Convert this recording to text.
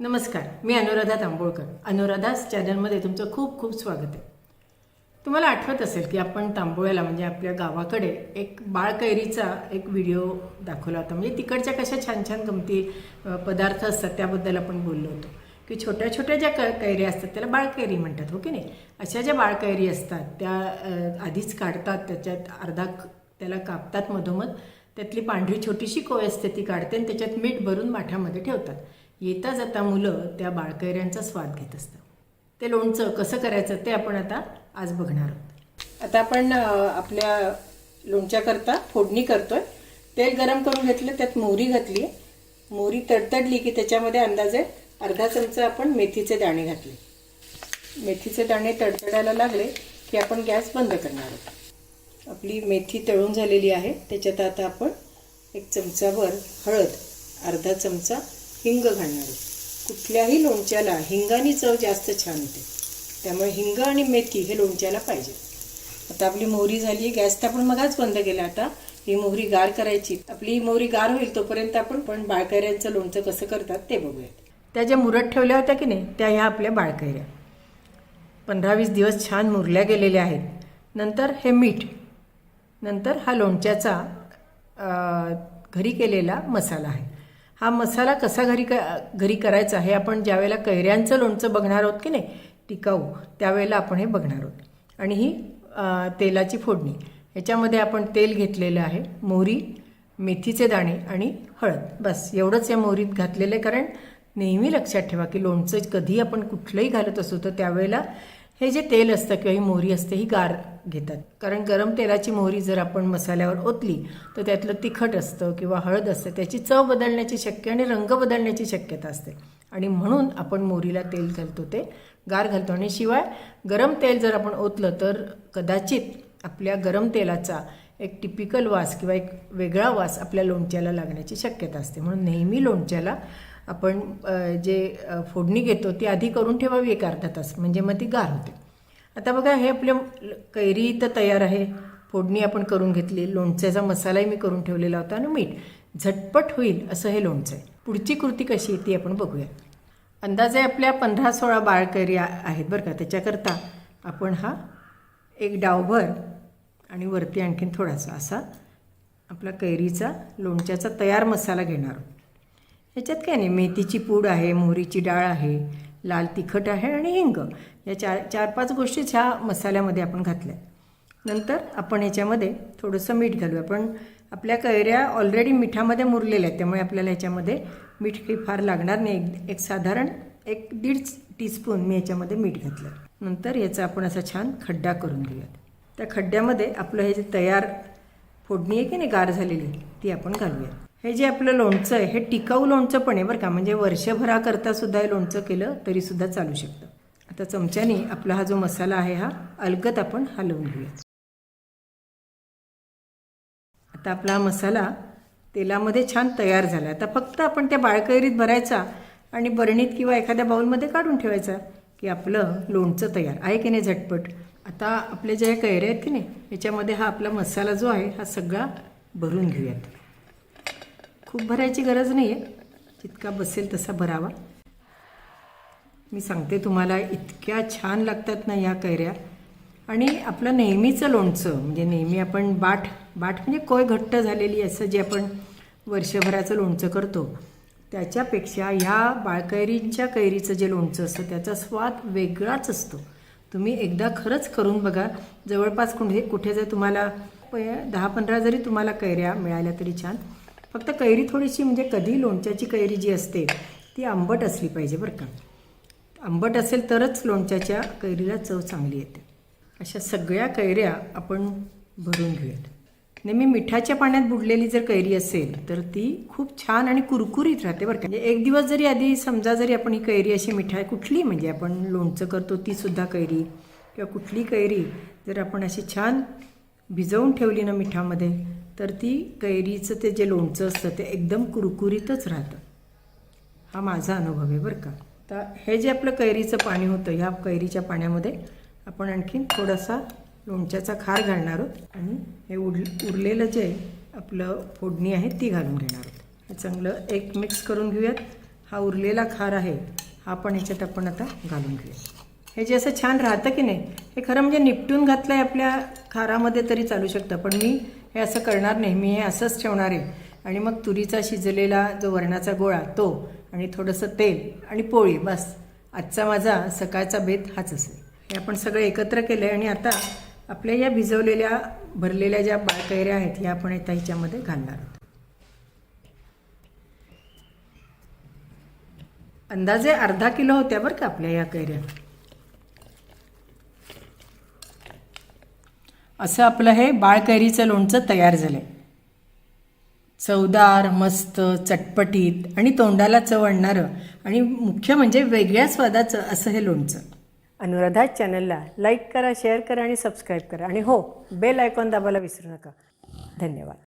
नमस्कार, मी अनुराधा तांबोळकर. अनुराधास चॅनलमध्ये तुमचं खूप खूप स्वागत आहे. तुम्हाला आठवत असेल की आपण तांबोळ्याला म्हणजे आपल्या गावाकडे एक बाळकैरीचा एक व्हिडिओ दाखवला होता. म्हणजे तिकडच्या कशा छान छान गमती पदार्थ असतात त्याबद्दल आपण बोललो होतो की छोट्या छोट्या ज्या कैऱ्या असतात त्याला बाळकैरी म्हणतात, हो की नाही. अशा ज्या बाळकैरी असतात त्या आधीच काढतात, त्याच्यात अर्धा त्याला कापतात मधोमध, त्यातली पांढरी छोटीशी कोय असते ती काढते आणि त्याच्यात मीठ भरून माठामध्ये ठेवतात. येता जाता मुलं त्या बाळकैऱ्यांचा स्वाद घेत असतात. ते लोणचं कसं करायचं ते आपण आता आज बघणार आहोत. आता आपण आपल्या लोणच्याकरता फोडणी करतोय. तेल गरम करून घेतलं, त्यात मोहरी घातली. मोहरी तडतडली की त्याच्यामध्ये अंदाजे अर्धा चमचा आपण मेथीचे दाणे घातले. मेथीचे दाणे तडतडायला लागले की आपण गॅस बंद करणार आहोत. आपली मेथी तळून झालेली आहे. त्याच्यात आता आपण एक चमचाभर हळद, अर्धा चमचा हिंग घालणार आहोत. कुठल्याही लोणच्याला हिंगानी चव जास्त छान होते, त्यामुळे हिंग आणि मेथी हे लोणच्याला पाहिजे. आता आपली मोहरी झाली, गॅस तर आपण मगाच बंद केला. आता ही मोहरी गार करायची. आपली मोहरी गार होईल तोपर्यंत आपण बाळकैऱ्यांचं लोणचं कसं करतात ते बघूयात. त्या ज्या मुरत ठेवल्या होत्या की नाही त्या ह्या आपल्या बाळकैऱ्या 15-20 दिवस छान मुरल्या गेलेल्या आहेत. नंतर हे मीठ, नंतर हा लोणच्याचा घरी केलेला मसाला आहे. हा मसाला कसा घरी करायचा हे आपण ज्यावेळेला कैऱ्यांचं लोणचं बघणार आहोत की नाही टिकाऊ, त्यावेळेला आपण हे बघणार आहोत. आणि ही तेलाची फोडणी, ह्याच्यामध्ये आपण तेल घेतलेलं आहे, मोहरी, मेथीचे दाणे आणि हळद, बस एवढंच या मोहरीत घातलेलं आहे. कारण नेहमी लक्षात ठेवा की लोणचं कधी आपण कुठलंही घालत असतो तर त्यावेळेला हे जे तेल असतं किंवा ही मोहरी असते ही गार घेतात. कारण गरम तेलाची मोहरी जर आपण मसाल्यावर ओतली तर त्यातलं तिखट असतं किंवा हळद असतं, त्याची चव बदलण्याची शक्य आणि रंग बदलण्याची शक्यता असते. आणि म्हणून आपण मोहरीला तेल घालतो ते गार घालतो. आणि शिवाय गरम तेल जर आपण ओतलं तर कदाचित आपल्या गरम तेलाचा एक टिपिकल वास किंवा एक वेगळा वास आपल्या लोणच्याला लागण्याची शक्यता असते. म्हणून नेहमी लोणच्याला आपण जे फोडणी घेतो ती आधी करून ठेवावी एक अर्धा तास, म्हणजे मग ती गार होते. आता बघा, हे आपल्या कैरी तर तयार आहे, फोडणी आपण करून घेतली, लोणच्याचा मसालाही मी करून ठेवलेला होता आणि मीठ. झटपट होईल असं हे लोणचं आहे. पुढची कृती कशी ती आपण बघूया. अंदाजे आपल्या 15-16 बाळकैरी आहेत बरं का. त्याच्याकरता आपण हा एक डावभर आणि वरती आणखीन थोडासा असा आपला कैरीचा लोणच्याचा तयार मसाला घेणार आहोत. ह्याच्यात काय नाही, मेथीची पूड आहे, मोहरीची डाळ आहे, लाल तिखट आहे आणि हिंग, या 4-5 गोष्टीच ह्या मसाल्यामध्ये आपण घातल्या. नंतर आपण ह्याच्यामध्ये थोडंसं मीठ घालूया. पण आपल्या कैऱ्या ऑलरेडी मिठामध्ये मुरलेल्या आहेत, त्यामुळे आपल्याला ह्याच्यामध्ये मीठ काही फार लागणार नाही. एक साधारण 1-1.5 टीस्पून मी ह्याच्यामध्ये मीठ घातलं. नंतर याचा आपण असा छान खड्डा करून घेऊयात. त्या खड्ड्यामध्ये आपलं हे जे तयार फोडणी आहे की नाही गार झालेली ती आपण घालूया. हे जे आपलं लोणचं आहे हे टिकाऊ लोणचं पण आहे बरं का. म्हणजे वर्षभराकरता सुद्धा हे लोणचं केलं तरीसुद्धा चालू शकतं. आता चमच्याने आपला हा जो मसाला आहे हा अलगद आपण हलवून घेऊया. आता आपला हा मसाला तेलामध्ये छान तयार झाला. आता फक्त आपण त्या बाळकैरीत भरायचा आणि बरणीत किंवा एखाद्या बाउलमध्ये काढून ठेवायचा की आपलं लोणचं तयार आहे की नाही झटपट. आता आपल्या ज्या कैऱ्या आहेत की नाही याच्यामध्ये हा आपला मसाला जो आहे हा सगळा भरून घेऊयात. खूप भरायची गरज नाही आहे, जितका बसेल तसा भरावा. मी सांगते तुम्हाला, इतक्या छान लागतात ना या कैऱ्या. आणि आपलं नेहमीचं लोणचं म्हणजे नेहमी आपण बाट म्हणजे कोय घट्ट झालेली असं जे आपण वर्षभराचं लोणचं करतो त्याच्यापेक्षा ह्या बाळकैरींच्या कैरीचं जे लोणचं असतं त्याचा स्वाद वेगळाच असतो. तुम्ही एकदा खरंच करून बघा. जवळपास कुठे जर तुम्हाला 10-15 जरी तुम्हाला कैऱ्या मिळाल्या तरी छान. फक्त कैरी थोडीशी म्हणजे कधी लोणच्याची कैरी जी असते ती आंबट असली पाहिजे बरं का. आंबट असेल तरच लोणच्याच्या कैरीला चव चांगली येते. अशा सगळ्या कैऱ्या आपण भरून घेऊयात. नेहमी मिठाच्या पाण्यात बुडलेली जर कैरी असेल तर ती खूप छान आणि कुरकुरीत राहते बरं का. म्हणजे एक दिवस जरी आधी समजा जरी आपण ही कैरी अशी मिठाई कुठली म्हणजे आपण लोणचं करतो ती सुद्धा कैरी किंवा कुठली कैरी जर आपण अशी छान भिजवून ठेवली ना मिठामध्ये तर ती कैरीचं ते जे लोणचं असतं ते एकदम कुरकुरीतच राहतं. हा माझा अनुभव आहे बरं का. आता हे जे आपलं कैरीचं पाणी होतं ह्या कैरीच्या पाण्यामध्ये आपण आणखीन थोडासा लोणच्याचा खार घालणार आहोत आणि हे उरलेलं जे आपलं फोडणी आहे ती घालून घेणार आहोत. हे चांगलं एक मिक्स करून घेऊयात. हा उरलेला खार आहे हा पण ह्याच्यात आपण आता घालून घेऊया. हे जे असं छान राहतं की नाही, हे खरं म्हणजे निपटून घातलं आहे आपल्या खारामध्ये तरी चालू शकतं, पण मी हे असं करणार नाही. मी हे असंच ठेवणार आहे आणि मग तुरीचा शिजलेला जो वरणाचा गोळा तो आणि थोडंसं तेल आणि पोळी, बस आजचा माझा सकाळचा बेत हाच असेल. हे आपण सगळं एकत्र केलं आहे आणि आता आपल्या या भिजवलेल्या भरलेल्या ज्या बाळकैऱ्या आहेत ह्या आपण आता ह्याच्यामध्ये घालणार आहोत. अंदाजे अर्धा किलो होत्या बरं का आपल्या या कैऱ्या. असं आपलं हे बाळकैरीचं लोणचं तयार झालं आहे. चवदार, मस्त, चटपटीत आणि तोंडाला चव आणणारं आणि मुख्य म्हणजे वेगळ्या स्वादाचं असं हे लोणचं. अनुराधा चॅनलला लाईक करा, शेअर करा आणि सबस्क्राईब करा आणि हो, बेल आयकॉन दाबायला विसरू नका. धन्यवाद.